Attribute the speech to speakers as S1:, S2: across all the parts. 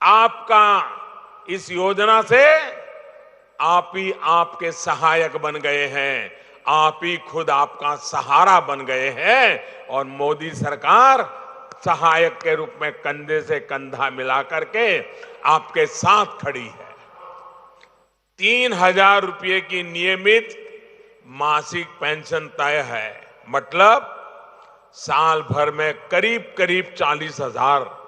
S1: आपका इस योजना से आप ही आपके सहायक बन गए हैं, आप ही खुद आपका सहारा बन गए हैं और मोदी सरकार सहायक के रूप में कंधे से कंधा मिला करके आपके साथ खड़ी है। 3,000 रुपये की नियमित मासिक पेंशन तय है, मतलब साल भर में करीब करीब 40,000।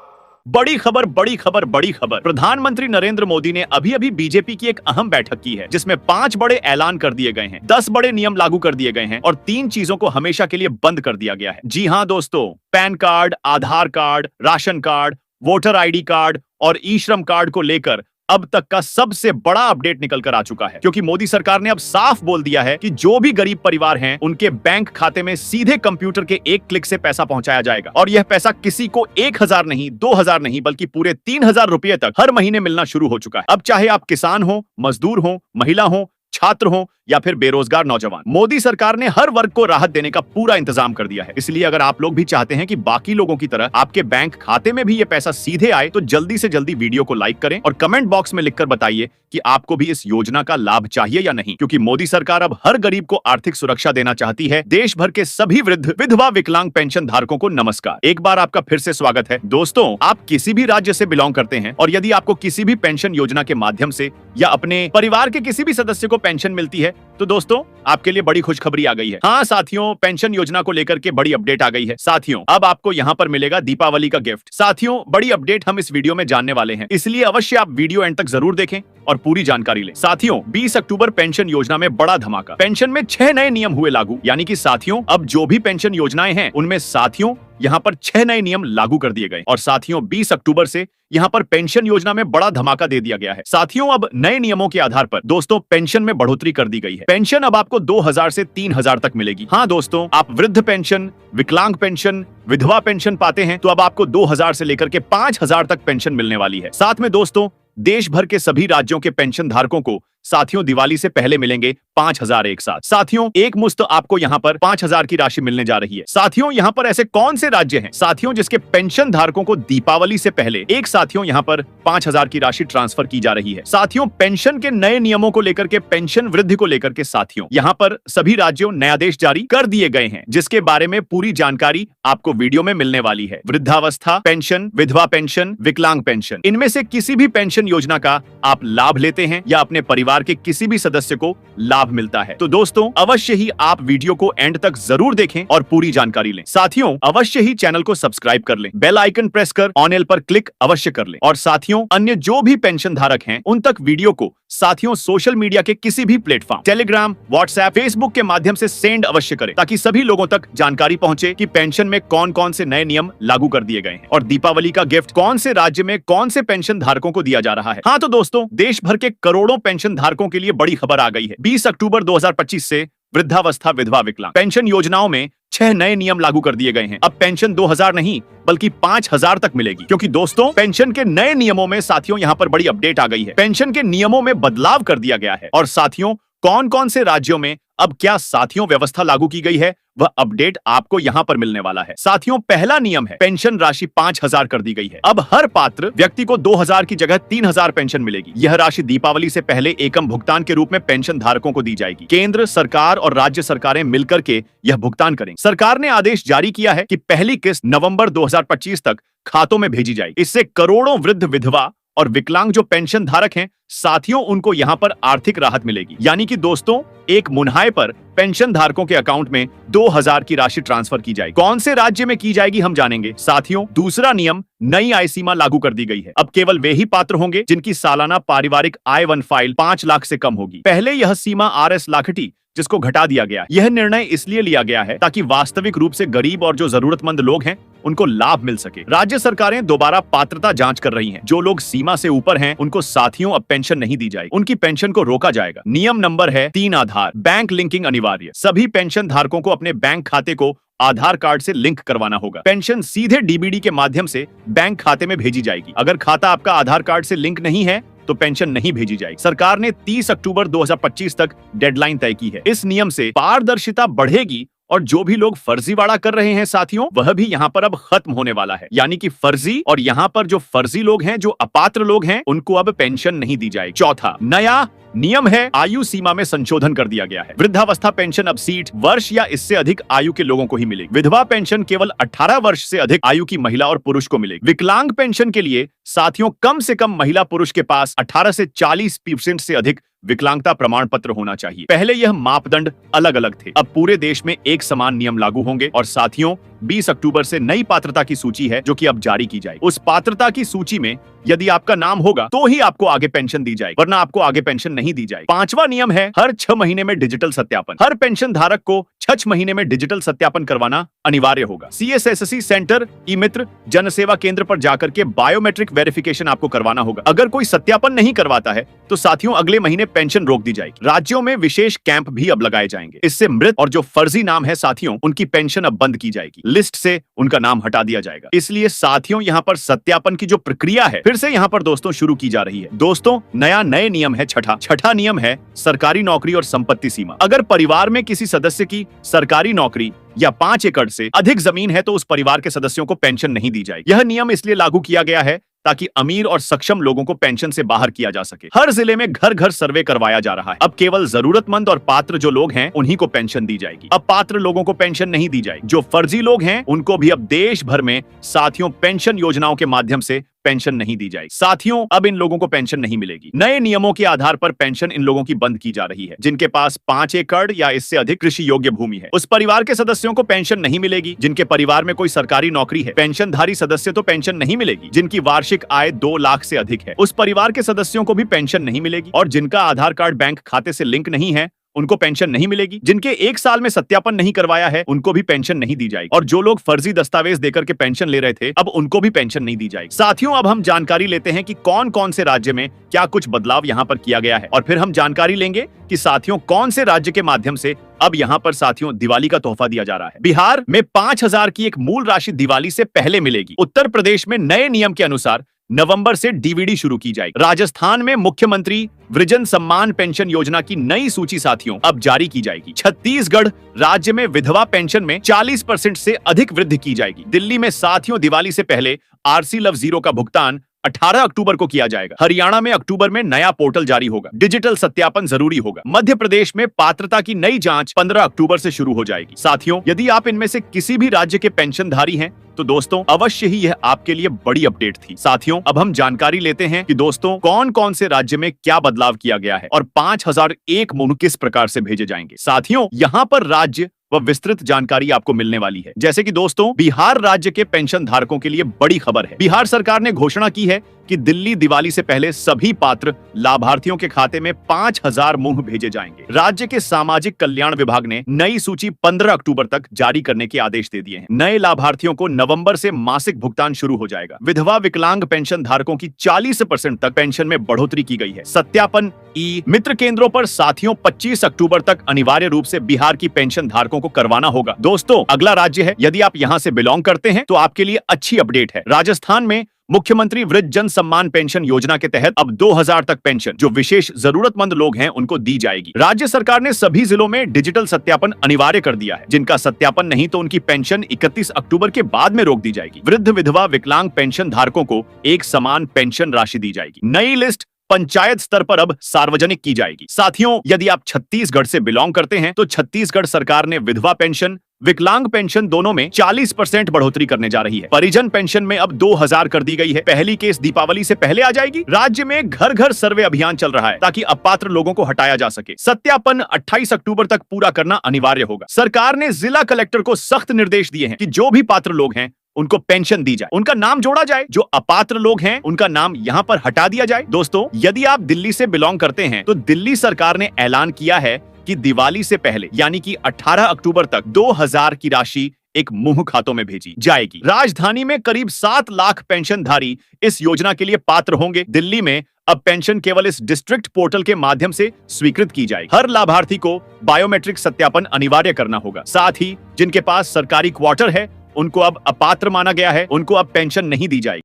S2: बड़ी खबर, बड़ी खबर, बड़ी खबर। प्रधानमंत्री नरेंद्र मोदी ने अभी अभी बीजेपी की एक अहम बैठक की है, जिसमें 5 बड़े ऐलान कर दिए गए हैं, 10 बड़े नियम लागू कर दिए गए हैं और 3 चीजों को हमेशा के लिए बंद कर दिया गया है। जी हां दोस्तों, PAN card, Aadhaar card, ration card, voter ID card और ई श्रम कार्ड को लेकर अब तक का सबसे बड़ा अपडेट निकल कर आ चुका है, क्योंकि मोदी सरकार ने अब साफ बोल दिया है कि जो भी गरीब परिवार हैं, उनके बैंक खाते में सीधे कंप्यूटर के एक क्लिक से पैसा पहुंचाया जाएगा और यह पैसा किसी को 1,000 नहीं, 2,000 नहीं, बल्कि पूरे 3,000 रुपए तक हर महीने मिलना शुरू हो चुका है। अब चाहे आप किसान हो, मजदूर हो, महिला हो, छात्र हो या फिर बेरोजगार नौजवान, मोदी सरकार ने हर वर्ग को राहत देने का पूरा इंतजाम कर दिया है। इसलिए अगर आप लोग भी चाहते हैं कि बाकी लोगों की तरह आपके बैंक खाते में भी ये पैसा सीधे आए, तो जल्दी से जल्दी वीडियो को लाइक करें और कमेंट बॉक्स में लिखकर बताइए कि आपको भी इस योजना का लाभ चाहिए या नहीं, क्योंकि मोदी सरकार अब हर गरीब को आर्थिक सुरक्षा देना चाहती है। देश भर के सभी वृद्ध, विधवा, विकलांग पेंशन धारकों को नमस्कार। एक बार आपका फिर से स्वागत है। दोस्तों, आप किसी भी राज्य से बिलोंग करते हैं और यदि आपको किसी भी पेंशन योजना के माध्यम से या अपने परिवार के किसी भी सदस्य को पेंशन मिलती है, तो दोस्तों आपके लिए बड़ी खुशखबरी आ गई है। हाँ साथियों, पेंशन योजना को लेकर के बड़ी अपडेट आ गई है। साथियों, अब आपको यहाँ पर मिलेगा दीपावली का गिफ्ट। साथियों, बड़ी अपडेट हम इस वीडियो में जानने वाले हैं, इसलिए अवश्य आप वीडियो एंड तक जरूर देखें और पूरी जानकारी लें। साथियों, 20 अक्टूबर पेंशन योजना में बड़ा धमाका। पेंशन में 6 नए नियम हुए लागू, यानी कि साथियों अब जो भी पेंशन योजनाएं हैं उनमें साथियों यहाँ पर 6 नए नियम लागू कर दिए गए और साथियों 20 अक्टूबर से यहाँ पर पेंशन योजना में बड़ा धमाका दे दिया गया है। साथियों, अब नए नियमों के आधार पर दोस्तों पेंशन में बढ़ोतरी कर दी गई है। पेंशन अब आपको 2,000 से 3,000 तक मिलेगी। हाँ दोस्तों, आप वृद्ध पेंशन, विकलांग पेंशन, विधवा पेंशन पाते हैं तो अब आपको 2,000 से लेकर के 5,000 तक पेंशन मिलने वाली है। साथ में दोस्तों देश भर के सभी राज्यों के पेंशन धारकों को साथियों दिवाली से पहले मिलेंगे 5,000 एक साथ। साथियों, एक मुश्त आपको यहाँ पर 5,000 की राशि मिलने जा रही है। साथियों, यहाँ पर ऐसे कौन से राज्य हैं साथियों जिसके पेंशन धारकों को दीपावली से पहले एक साथियों यहाँ पर 5,000 की राशि ट्रांसफर की जा रही है। साथियों, पेंशन के नए नियमों को लेकर के, पेंशन वृद्धि को लेकर के साथियों यहाँ पर सभी राज्यों ने आदेश जारी कर दिए गए हैं, जिसके बारे में पूरी जानकारी आपको वीडियो में मिलने वाली है। वृद्धावस्था पेंशन, विधवा पेंशन, विकलांग पेंशन, इनमें से किसी भी पेंशन योजना का आप लाभ लेते हैं या अपने परिवार के किसी भी सदस्य को लाभ मिलता है, तो दोस्तों अवश्य ही आप वीडियो को एंड तक जरूर देखें और पूरी जानकारी लें। साथियों, अवश्य ही चैनल को सब्सक्राइब कर लें, बेल आइकन प्रेस कर ऑन एल पर क्लिक अवश्य कर लें और साथियों अन्य जो भी पेंशन धारक हैं उन तक वीडियो को साथियों सोशल मीडिया के किसी भी प्लेटफॉर्म, टेलीग्राम, व्हाट्सएप, फेसबुक के माध्यम से सेंड अवश्य करें, ताकि सभी लोगों तक जानकारी पहुंचे कि पेंशन में कौन कौन से नए नियम लागू कर दिए गए हैं और दीपावली का गिफ्ट कौन से राज्य में कौन से पेंशन धारकों को दिया जा रहा है। हाँ तो दोस्तों, देश भर के करोड़ों पेंशन धारकों के लिए बड़ी खबर आ गई है। 20 अक्टूबर 2025 से वृद्धावस्था, विधवा, विकलांग पेंशन योजनाओं में 6 नए नियम लागू कर दिए गए हैं। अब पेंशन 2,000 नहीं बल्कि 5,000 तक मिलेगी, क्योंकि दोस्तों पेंशन के नए नियमों में साथियों यहाँ पर बड़ी अपडेट आ गई है। पेंशन के नियमों में बदलाव कर दिया गया है और साथियों कौन कौन से राज्यों में अब क्या साथियों व्यवस्था लागू की गई है, वह अपडेट आपको यहाँ पर मिलने वाला है। साथियों, पहला नियम है पेंशन राशि 5,000 कर दी गई है। अब हर पात्र व्यक्ति को 2,000 की जगह 3,000 पेंशन मिलेगी। यह राशि दीपावली से पहले एकम भुगतान के रूप में पेंशन धारकों को दी जाएगी। केंद्र सरकार और राज्य सरकारें मिलकर के यह भुगतान करेंगी। सरकार ने आदेश जारी किया है कि पहली किस्त नवंबर 2025 तक खातों में भेजी जाएगी। इससे करोड़ों वृद्ध, विधवा और विकलांग जो पेंशन धारक हैं साथियों उनको यहाँ पर आर्थिक राहत मिलेगी, यानी कि दोस्तों एक मुनाहे पर पेंशन धारकों के अकाउंट में 2,000 की राशि ट्रांसफर की जाएगी। कौन से राज्य में की जाएगी हम जानेंगे। साथियों, दूसरा नियम, नई आय सीमा लागू कर दी गई है। अब केवल वे ही पात्र होंगे जिनकी सालाना पारिवारिक आय वन फाइल 5 लाख से कम होगी। पहले यह सीमा RS लाखटी जिसको घटा दिया गया। यह निर्णय इसलिए लिया गया है ताकि वास्तविक रूप से गरीब और जो जरूरतमंद लोग हैं उनको लाभ मिल सके। राज्य सरकारें दोबारा पात्रता जांच कर रही हैं। जो लोग सीमा से ऊपर हैं उनको साथियों अब पेंशन नहीं दी जाएगी, उनकी पेंशन को रोका जाएगा। नियम नंबर है 3 आधार, बैंक लिंकिंग अनिवार्य। सभी पेंशन धारकों को अपने बैंक खाते को आधार कार्ड से लिंक करवाना होगा। पेंशन सीधे DBD के माध्यम से बैंक खाते में भेजी जाएगी। अगर खाता आपका आधार कार्ड से लिंक नहीं है तो पेंशन नहीं भेजी जाएगी। सरकार ने 30 अक्टूबर 2025 तक डेडलाइन तय की है। इस नियम से पारदर्शिता बढ़ेगी और जो भी लोग फर्जीवाड़ा कर रहे हैं साथियों, वह भी यहाँ पर अब खत्म होने वाला है। यानी कि फर्जी और यहाँ पर जो फर्जी लोग हैं, जो अपात्र लोग हैं, उनको अब पेंशन नहीं दी जाएगी। चौथा नया नियम है, आयु सीमा में संशोधन कर दिया गया है। वृद्धावस्था पेंशन अब 60 वर्ष या इससे अधिक आयु के लोगों को ही मिलेगी। विधवा पेंशन केवल 18 वर्ष से अधिक आयु की महिला और पुरुष को मिलेगी। विकलांग पेंशन के लिए साथियों कम से कम महिला पुरुष के पास 18 से 40% से अधिक विकलांगता प्रमाण पत्र होना चाहिए। पहले यह मापदंड अलग अलग थे, अब पूरे देश में एक समान नियम लागू होंगे। और साथियों 20 अक्टूबर से नई पात्रता की सूची है जो कि अब जारी की जाएगी। उस पात्रता की सूची में यदि आपका नाम होगा तो ही आपको आगे पेंशन दी जाएगी, वरना आपको आगे पेंशन नहीं दी जाएगी। पांचवा नियम है हर 6 महीने में डिजिटल सत्यापन। हर पेंशन धारक को 6 महीने में डिजिटल सत्यापन करवाना अनिवार्य होगा। CSSC सेंटर, ई मित्र, जन सेवा केंद्र पर जाकर के बायोमेट्रिक वेरिफिकेशन आपको करवाना होगा। अगर कोई सत्यापन नहीं करवाता है तो साथियों अगले महीने पेंशन रोक दी जाएगी। राज्यों में विशेष कैंप भी अब लगाए जाएंगे। इससे मृत और जो फर्जी नाम है साथियों, उनकी पेंशन अब बंद की जाएगी, लिस्ट से उनका नाम हटा दिया जाएगा। इसलिए साथियों यहाँ पर सत्यापन की जो प्रक्रिया है फिर से यहाँ पर दोस्तों शुरू की जा रही है। दोस्तों नए नियम है छठा नियम है सरकारी नौकरी और संपत्ति सीमा। अगर परिवार में किसी सदस्य की सरकारी नौकरी या 5 एकड़ से अधिक जमीन है तो उस परिवार के सदस्यों को पेंशन नहीं दी जाएगी। यह नियम इसलिए लागू किया गया है ताकि अमीर और सक्षम लोगों को पेंशन से बाहर किया जा सके। हर जिले में घर घर सर्वे करवाया जा रहा है। अब केवल जरूरतमंद और पात्र जो लोग हैं उन्हीं को पेंशन दी जाएगी। अब पात्र लोगों को पेंशन नहीं दी जाएगी। जो फर्जी लोग हैं उनको भी अब देश भर में साथियों पेंशन योजनाओं के माध्यम से पेंशन नहीं दी जाएगी। साथियों अब इन लोगों को पेंशन नहीं मिलेगी। नए नियमों के आधार पर पेंशन इन लोगों की बंद की जा रही है जिनके पास 5 एकड़ या इससे अधिक कृषि योग्य भूमि है। उस परिवार के सदस्यों को पेंशन नहीं मिलेगी जिनके परिवार में कोई सरकारी नौकरी है। पेंशनधारी सदस्य तो पेंशन नहीं मिलेगी जिनकी वार्षिक आय 2 लाख से अधिक है। उस परिवार के सदस्यों को भी पेंशन नहीं मिलेगी। और जिनका आधार कार्ड बैंक खाते से लिंक नहीं है उनको पेंशन नहीं मिलेगी। जिनके 1 साल में सत्यापन नहीं करवाया है उनको भी पेंशन नहीं दी जाएगी। और जो लोग फर्जी दस्तावेज देकर के पेंशन ले रहे थे अब उनको भी पेंशन नहीं दी जाएगी। साथियों अब हम जानकारी लेते हैं कि कौन कौन से राज्य में क्या कुछ बदलाव यहाँ पर किया गया है और फिर हम जानकारी लेंगे कि साथियों कौन से राज्य के माध्यम से अब यहाँ पर साथियों दिवाली का तोहफा दिया जा रहा है। बिहार में 5,000 की एक मूल राशि दिवाली से पहले मिलेगी। उत्तर प्रदेश में नए नियम के अनुसार नवंबर से डीवीडी शुरू की जाएगी। राजस्थान में मुख्यमंत्री वृजन सम्मान पेंशन योजना की नई सूची साथियों अब जारी की जाएगी। छत्तीसगढ़ राज्य में विधवा पेंशन में 40% से अधिक वृद्धि की जाएगी। दिल्ली में साथियों दिवाली से पहले RC Love Zero का भुगतान 18 अक्टूबर को किया जाएगा। हरियाणा में अक्टूबर में नया पोर्टल जारी होगा। डिजिटल सत्यापन जरूरी होगा। मध्य प्रदेश में पात्रता की नई जांच 15 अक्टूबर से शुरू हो जाएगी। साथियों यदि आप इनमें से किसी भी राज्य के पेंशनधारी हैं तो दोस्तों अवश्य ही यह आपके लिए बड़ी अपडेट थी। साथियों अब हम जानकारी लेते हैं कि दोस्तों कौन कौन से राज्य में क्या बदलाव किया गया है और 5001 मुहर किस प्रकार से भेजे जाएंगे। साथियों यहाँ पर राज्य व विस्तृत जानकारी आपको मिलने वाली है। जैसे कि दोस्तों बिहार राज्य के पेंशन धारकों के लिए बड़ी खबर है। बिहार सरकार ने घोषणा की है कि दिल्ली दिवाली से पहले सभी पात्र लाभार्थियों के खाते में 5,000 मुहर भेजे जाएंगे। राज्य के सामाजिक कल्याण विभाग ने नई सूची 15 अक्टूबर तक जारी करने के आदेश दे दिए हैं। नए लाभार्थियों को नवंबर से मासिक भुगतान शुरू हो जाएगा। विधवा विकलांग पेंशन धारकों की 40% तक पेंशन में बढ़ोतरी की गई है। सत्यापन ई मित्र केंद्रों पर साथियों 25 अक्टूबर तक अनिवार्य रूप से बिहार की पेंशन धारकों को करवाना होगा। दोस्तों अगला राज्य है, यदि आप यहाँ से बिलोंग करते हैं तो आपके लिए अच्छी अपडेट है। राजस्थान में मुख्यमंत्री वृद्ध जन सम्मान पेंशन योजना के तहत अब 2000 तक पेंशन जो विशेष जरूरतमंद लोग हैं उनको दी जाएगी। राज्य सरकार ने सभी जिलों में डिजिटल सत्यापन अनिवार्य कर दिया है। जिनका सत्यापन नहीं तो उनकी पेंशन 31 अक्टूबर के बाद में रोक दी जाएगी। वृद्ध विधवा विकलांग पेंशन धारकों को एक समान पेंशन राशि दी जाएगी। नई लिस्ट पंचायत स्तर पर अब सार्वजनिक की जाएगी। साथियों यदि आप छत्तीसगढ़ से बिलोंग करते हैं तो छत्तीसगढ़ सरकार ने विधवा पेंशन विकलांग पेंशन दोनों में 40% बढ़ोतरी करने जा रही है। परिजन पेंशन में अब 2000 कर दी गई है। पहली केस दीपावली से पहले आ जाएगी। राज्य में घर घर सर्वे अभियान चल रहा है ताकि अपात्र लोगों को हटाया जा सके। सत्यापन 28 अक्टूबर तक पूरा करना अनिवार्य होगा। सरकार ने जिला कलेक्टर को सख्त निर्देश दिए हैं कि जो भी पात्र लोग हैं उनको पेंशन दी जाए, उनका नाम जोड़ा जाए। जो अपात्र लोग हैं उनका नाम यहाँ पर हटा दिया जाए। दोस्तों यदि आप दिल्ली से बिलोंग करते हैं तो दिल्ली सरकार ने ऐलान किया है कि दिवाली से पहले यानी कि 18 अक्टूबर तक 2000 की राशि एक मुहर खातों में भेजी जाएगी। राजधानी में करीब 7 लाख पेंशनधारी इस योजना के लिए पात्र होंगे। दिल्ली में अब पेंशन केवल इस डिस्ट्रिक्ट पोर्टल के माध्यम से स्वीकृत की जाएगी। हर लाभार्थी को बायोमेट्रिक सत्यापन अनिवार्य करना होगा। साथ ही जिनके पास सरकारी क्वार्टर है उनको अब अपात्र माना गया है, उनको अब पेंशन नहीं दी जाएगी।